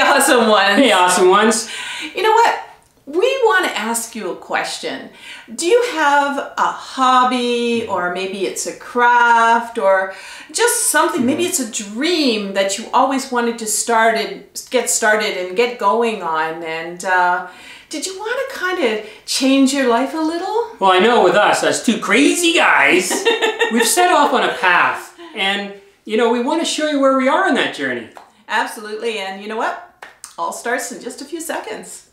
awesome ones. Hey, awesome ones. You know what? We want to ask you a question. Do you have a hobby, or maybe it's a craft, or just something, maybe it's a dream that you always wanted to get started and get going on, and did you want to kind of change your life a little? Well, I know with us, as two crazy guys, we've set off on a path, and you know, we want to show you where we are in that journey. Absolutely, and you know what? All starts in just a few seconds.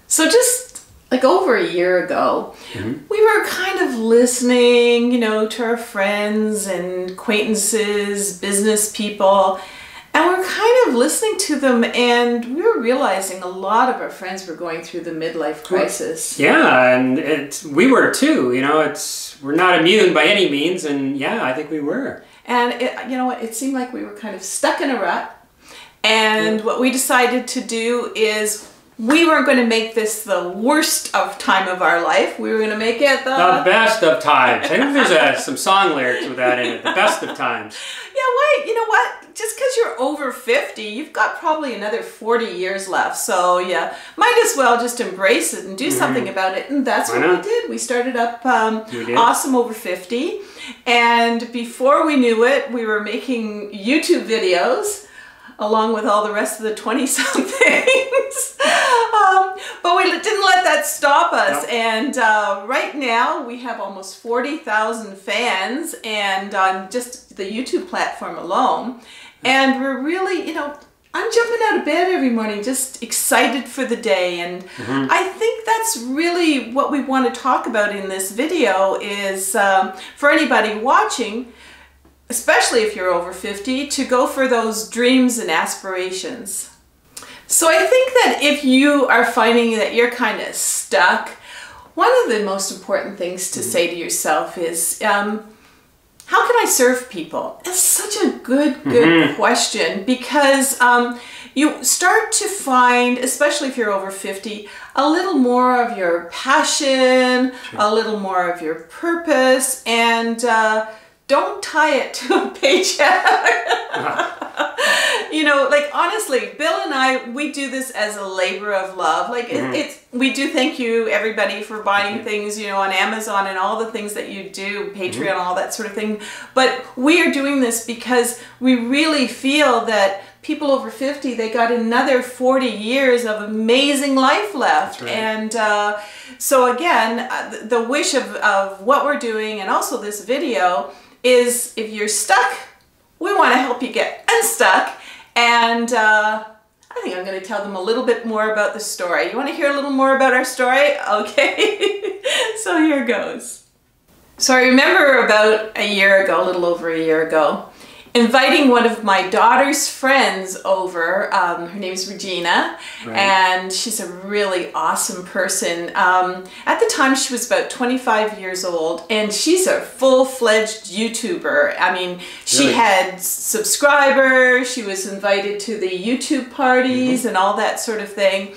So just like over a year ago, we were kind of listening, you know, to our friends and acquaintances, business people, and we're kind of listening to them, and we were realizing a lot of our friends were going through the midlife crisis. Yeah, and we were too, you know, we're not immune by any means, and yeah, I think we were. And you know what, it seemed like we were kind of stuck in a rut, and what we decided to do is we weren't going to make this the worst of time of our life. We were going to make it the best of times. I think there's some song lyrics with that in it. The best of times. Yeah, wait, you know what? Just because you're over 50, you've got probably another 40 years left. So yeah, might as well just embrace it and do something about it. And that's what we did. We started up Awesome Over 50. And before we knew it, we were making YouTube videos along with all the rest of the 20-somethings. But we didn't let that stop us. Nope. And right now we have almost 40,000 fans, and on just the YouTube platform alone. And we're really, you know, I'm jumping out of bed every morning just excited for the day. And I think that's really what we want to talk about in this video is for anybody watching, especially if you're over 50, to go for those dreams and aspirations. So I think that if you are finding that you're kind of stuck, one of the most important things to say to yourself is, how can I serve people? It's such a good question, because you start to find, especially if you're over 50, a little more of your passion, a little more of your purpose, and don't tie it to a paycheck. You know, like honestly, Bill and I, we do this as a labor of love. Like we do thank you everybody for buying things, you know, on Amazon and all the things that you do, Patreon, all that sort of thing. But we are doing this because we really feel that people over 50, they got another 40 years of amazing life left. Right. And so again, the wish of what we're doing, and also this video, is if you're stuck, we want to help you get unstuck. And I think I'm going to tell them a little bit more about the story. You want to hear a little more about our story? Okay, so here goes. So I remember about a year ago, a little over a year ago, inviting one of my daughter's friends over. Her name's Regina, and she's a really awesome person. At the time, she was about 25 years old, and she's a full-fledged YouTuber. I mean, she had subscribers, she was invited to the YouTube parties and all that sort of thing.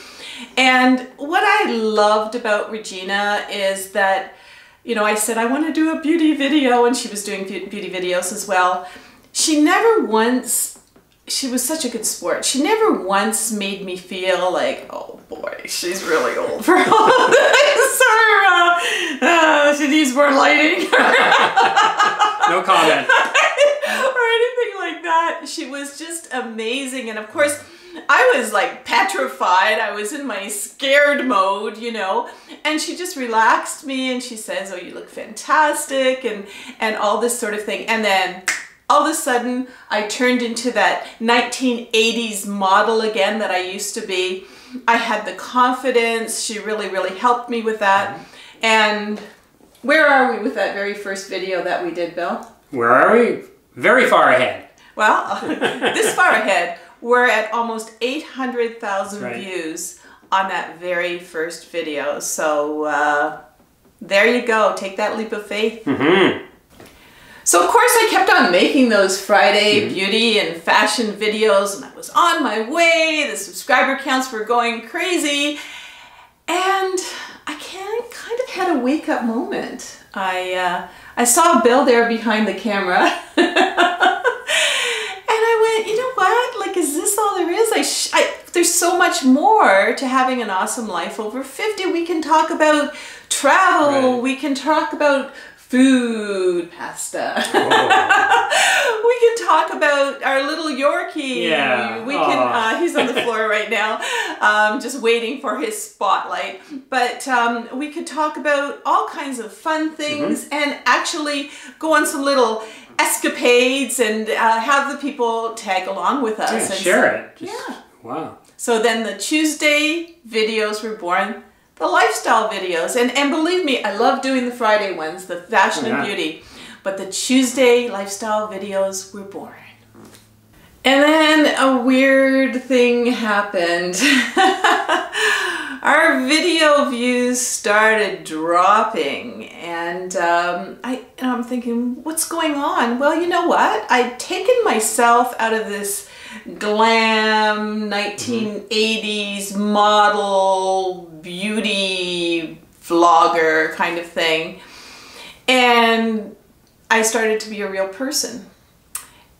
And what I loved about Regina is that, you know, I said, I want to do a beauty video, and she was doing beauty videos as well. She never once, she was such a good sport, she never once made me feel like, oh boy, she's really old for all of this, or she needs more lighting. No comment. Or anything like that. She was just amazing, and of course, I was like petrified. I was in my scared mode, you know, and she just relaxed me, and she says, oh, you look fantastic, and all this sort of thing. And then all of a sudden, I turned into that 1980s model again that I used to be. I had the confidence. She really, really helped me with that. And where are we with that very first video that we did, Bill? Where are we? Very far ahead. Well, this far ahead, we're at almost 800,000 views on that very first video. So there you go. Take that leap of faith. So of course I kept on making those Friday beauty and fashion videos, and I was on my way. The subscriber counts were going crazy, and I can't kind of had a wake-up moment. I saw Bill there behind the camera. And I went, you know what? Like, is this all there is? There's so much more to having an awesome life over 50. We can talk about travel. Right. We can talk about food, pasta. Oh. We can talk about our little Yorkie. Yeah. We can. He's on the floor right now, just waiting for his spotlight. But we could talk about all kinds of fun things and actually go on some little escapades and have the people tag along with us. Yeah, share it. Yeah. Wow. So then the Tuesday videos were born. The lifestyle videos, and believe me, I love doing the Friday ones, the fashion and beauty, but the Tuesday lifestyle videos were born. And then a weird thing happened. Our video views started dropping, and I'm thinking, what's going on? Well, you know what? I'd taken myself out of this glam 1980s model beauty vlogger kind of thing, and I started to be a real person.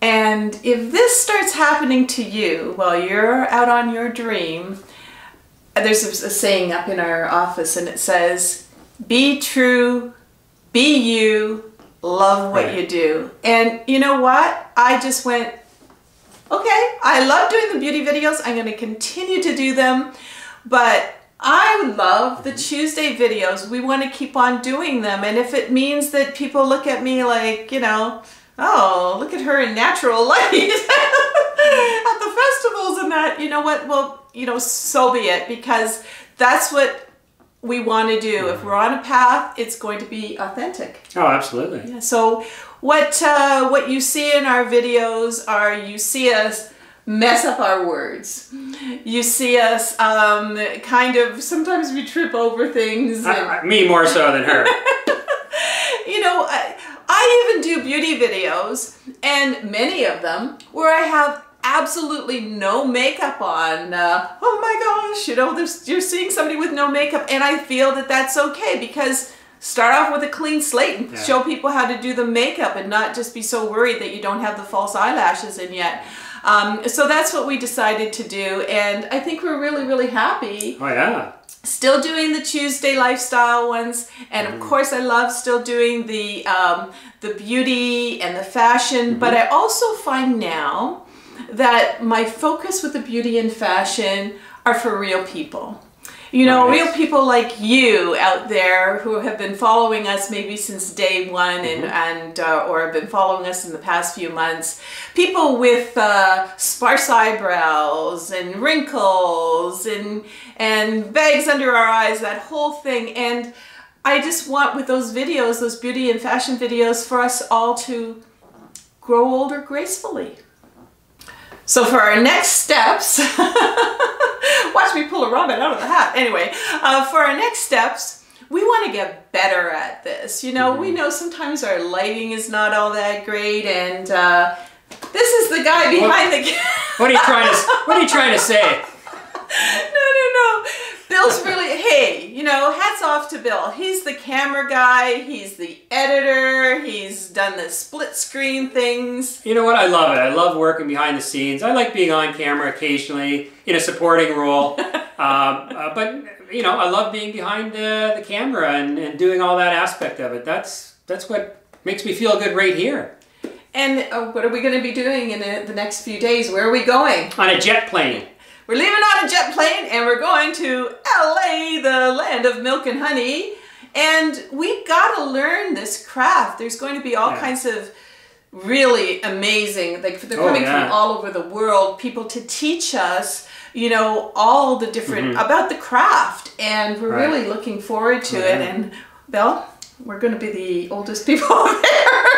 And if this starts happening to you while you're out on your dream, there's a saying up in our office, and it says, be true, be you, love what you do. And you know what? I just went, okay, I love doing the beauty videos. I'm going to continue to do them, but I love the Tuesday videos. We want to keep on doing them. And if it means that people look at me like, you know, oh, look at her in natural light at the festivals and that, you know what? Well, you know, so be it, because that's what we want to do. If we're on a path, it's going to be authentic. Oh, absolutely. Yeah, so what you see in our videos are, you see us mess up our words. You see us kind of, sometimes we trip over things. Me more so than her. You know, I even do beauty videos, and many of them where I have absolutely no makeup on. Oh my gosh, you know, you're seeing somebody with no makeup, and I feel that that's okay, because start off with a clean slate and show people how to do the makeup and not just be so worried that you don't have the false eyelashes in yet. So that's what we decided to do, and I think we're really, really happy. Oh yeah. Still doing the Tuesday lifestyle ones, and of course I love still doing the beauty and the fashion, but I also find now that my focus with the beauty and fashion are for real people. You know, real people like you out there who have been following us maybe since day one or have been following us in the past few months. People with sparse eyebrows and wrinkles and bags under our eyes, that whole thing. And I just want, with those videos, those beauty and fashion videos, for us all to grow older gracefully. So for our next steps, watch me pull a rabbit out of the hat. Anyway, for our next steps, we want to get better at this. You know, we know sometimes our lighting is not all that great, and this is the guy behind the camera. What are you trying to say? No. Bill's really, hey, you know, hats off to Bill. He's the camera guy, he's the editor, he's done the split screen things. You know what? I love it. I love working behind the scenes. I like being on camera occasionally in a supporting role. But, you know, I love being behind the camera and doing all that aspect of it. That's what makes me feel good right here. And what are we going to be doing in the next few days? Where are we going? On a jet plane. We're leaving on a jet plane, and we're going to LA, the land of milk and honey. And we got to learn this craft. There's going to be all kinds of really amazing, they're coming from all over the world, people to teach us, you know, all the different, about the craft. And we're really looking forward to it. And Bill, we're going to be the oldest people there.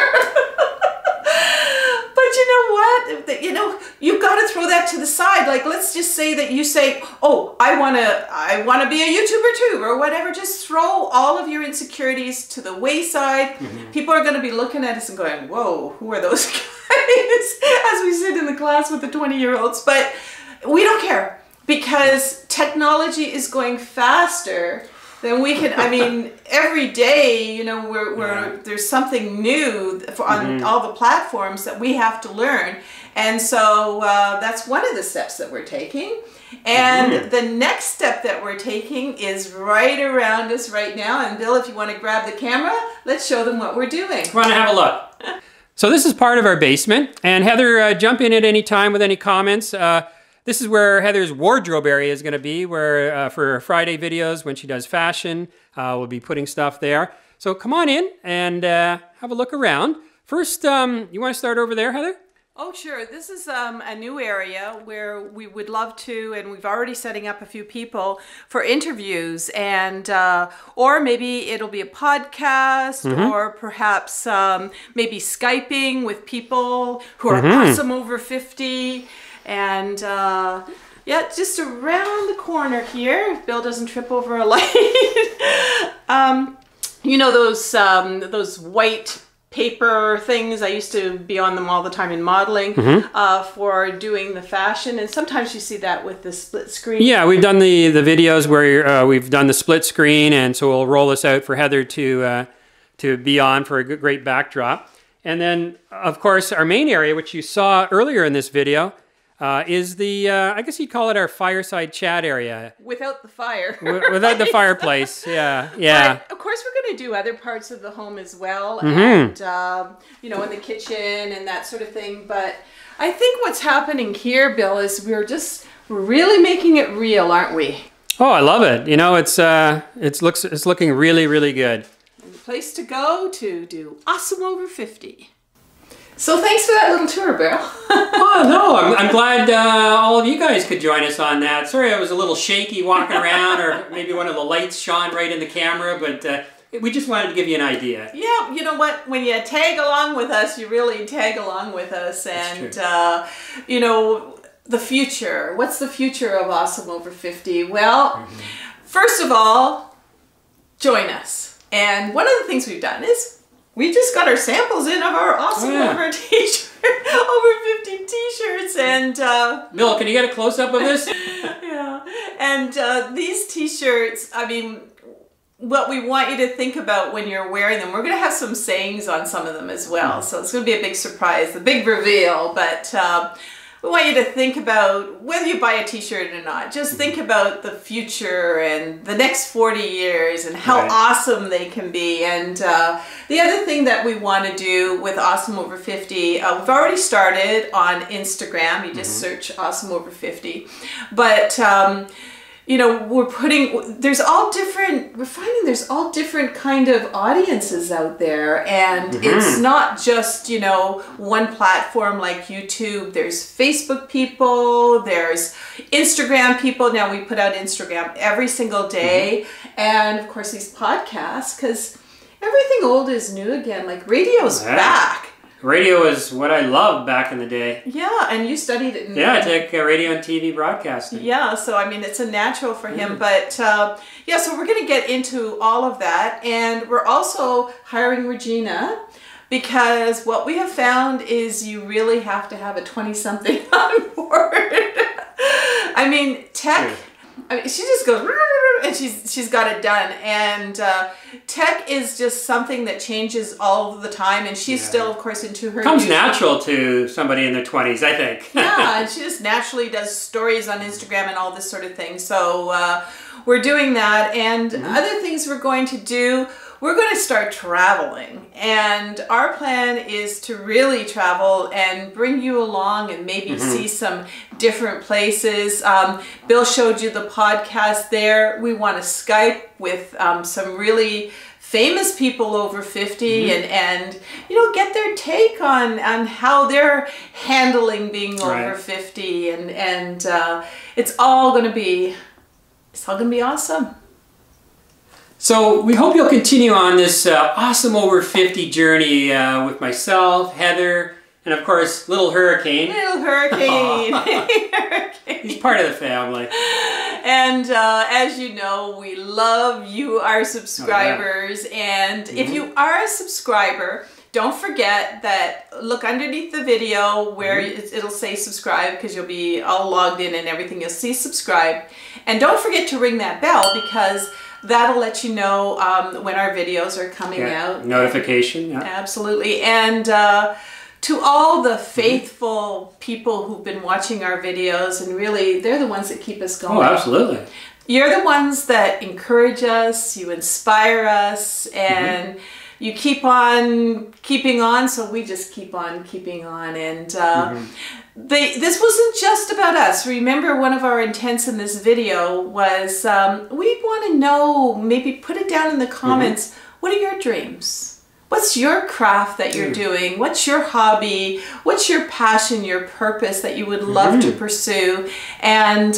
You know, you've got to throw that to the side. Like, let's just say that you say, oh, I want to be a YouTuber too, or whatever. Just throw all of your insecurities to the wayside. People are going to be looking at us and going, whoa, who are those guys? As we sit in the class with the 20-year-olds. But we don't care, because technology is going faster then we can, I mean, every day, you know, there's something new on all the platforms that we have to learn. And so that's one of the steps that we're taking. And the next step that we're taking is right around us right now. And Bill, if you want to grab the camera, let's show them what we're doing. Come on and have a look. So this is part of our basement. And Heather, jump in at any time with any comments. This is where Heather's wardrobe area is going to be, where for Friday videos, when she does fashion, we'll be putting stuff there. So come on in and have a look around. First, you want to start over there, Heather? Oh, sure. This is a new area where we would love to, and we've already setting up a few people for interviews, and or maybe it'll be a podcast, or perhaps maybe Skyping with people who are awesome over 50, and yeah, just around the corner here, if Bill doesn't trip over a light. You know those white paper things, I used to be on them all the time in modeling for doing the fashion, and sometimes you see that with the split screen. Yeah, we've done the videos where we've done the split screen, and so we'll roll this out for Heather to be on for a great backdrop. And then, of course, our main area, which you saw earlier in this video, is the, I guess you'd call it our fireside chat area. Without the fire. Without the fireplace, yeah. But of course, we're going to do other parts of the home as well, and, you know, in the kitchen and that sort of thing. But I think what's happening here, Bill, is we're really making it real, aren't we? Oh, I love it. You know, it's looking really, really good. And the place to go to do Awesome Over 50. So thanks for that little tour, Bill. Oh, no, I'm glad all of you guys could join us on that. Sorry I was a little shaky walking around, or maybe one of the lights shone right in the camera, but we just wanted to give you an idea. Yeah, you know what? When you tag along with us, you really tag along with us. And, you know, the future. What's the future of Awesome Over 50? Well, first of all, join us. And one of the things we've done is we just got our samples in of our Awesome Over t-shirt, over 50 t-shirts, and Bill, can you get a close-up of this? Yeah, and these t-shirts, I mean, what we want you to think about when you're wearing them, we're going to have some sayings on some of them as well, so it's going to be a big surprise, the big reveal, but we want you to think about whether you buy a t-shirt or not. Just think about the future and the next 40 years and how awesome they can be. And the other thing that we want to do with Awesome Over 50, we've already started on Instagram. You just search Awesome Over 50. But you know, we're finding there's all different kind of audiences out there, and it's not just, you know, one platform like YouTube. There's Facebook people, there's Instagram people. Now we put out Instagram every single day, and of course these podcasts, because everything old is new again, like radio's back. Radio is what I loved back in the day. Yeah, and you studied it. I took radio and TV broadcasting. Yeah, so I mean, it's a natural for him. But yeah, so we're going to get into all of that. And we're also hiring Regina, because what we have found is you really have to have a 20-something on board. I mean, tech... I mean, she just goes and she's got it done, and tech is just something that changes all the time, and she's still, of course, into her comes natural to somebody in their 20s, I think. Yeah, and she just naturally does stories on Instagram and all this sort of thing. So we're doing that, and other things we're going to do. We're going to start traveling, and our plan is to really travel and bring you along and maybe see some different places. Bill showed you the podcast there. We want to Skype with some really famous people over 50 and you know, get their take on how they're handling being over 50, and it's all going to be awesome. So we hope you'll continue on this Awesome Over 50 journey with myself, Heather, and of course, little Hurricane. Little Hurricane. Hurricane. He's part of the family. And as you know, we love you, our subscribers. And if you are a subscriber, don't forget that, look underneath the video where it'll say subscribe, because you'll be all logged in and everything. You'll see subscribe. And don't forget to ring that bell, because That'll let you know when our videos are coming out. Notification. Yeah. Absolutely. And to all the faithful people who've been watching our videos, and really, they're the ones that keep us going. Oh, absolutely. You're the ones that encourage us, you inspire us, and you keep on keeping on, so we just keep on keeping on. And this wasn't just about us. Remember, one of our intents in this video was we want to know, maybe put it down in the comments, what are your dreams? What's your craft that you're doing? What's your hobby? What's your passion, your purpose that you would love to pursue? And,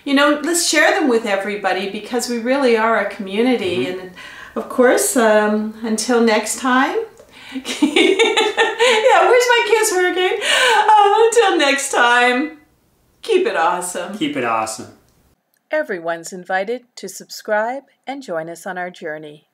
you know, let's share them with everybody, because we really are a community. And of course, until next time. Yeah, where's my kiss, Hurricane? Until next time, keep it awesome. Keep it awesome. Everyone's invited to subscribe and join us on our journey.